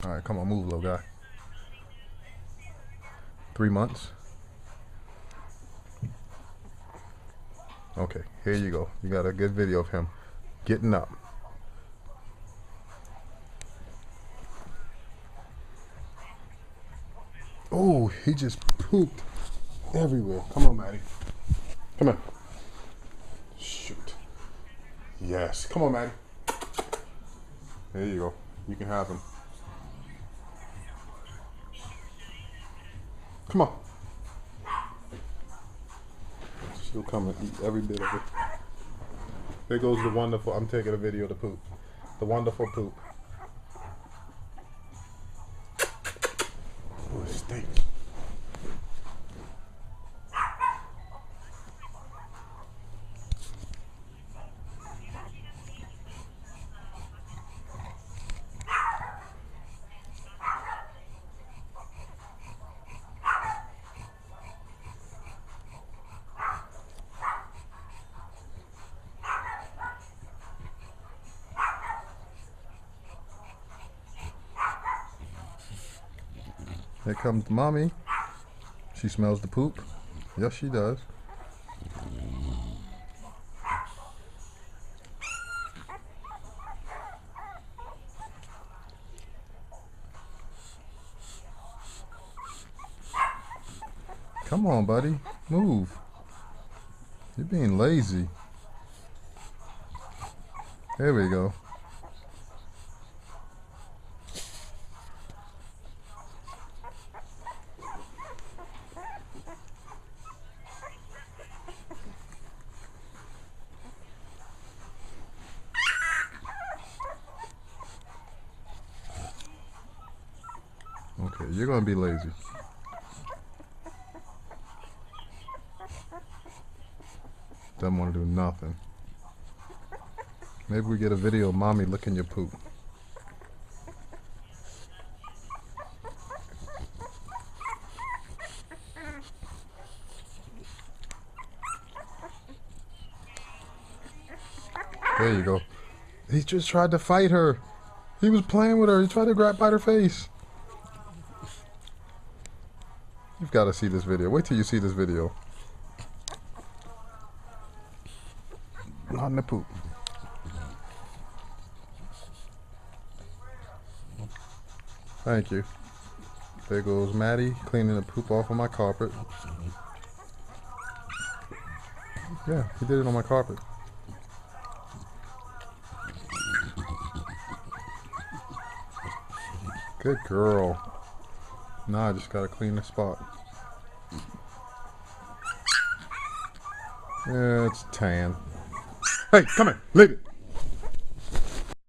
All right, come on, move, little guy. 3 months. Okay, here you go. You got a good video of him getting up. Oh, he just pooped everywhere. Come on, Maddie. Come on. Shoot. Yes. Come on, Maddie. There you go. You can have him. Come on. She'll come and eat every bit of it. There goes the wonderful. I'm taking a video of the poop. The wonderful poop. Oh, it stinks. Here comes mommy. She smells the poop. Yes, she does. Come on, buddy. Move. You're being lazy. There we go. Okay, you're gonna be lazy. Doesn't want to do nothing. Maybe we get a video of mommy licking your poop. There you go. He just tried to fight her. He was playing with her. He tried to bite her face. You've got to see this video. Wait till you see this video. Not in the poop. Thank you. There goes Maddie cleaning the poop off of my carpet. Yeah, he did it on my carpet. Good girl. Now I just gotta clean the spot. Yeah, it's tan. Hey, come here, leave it.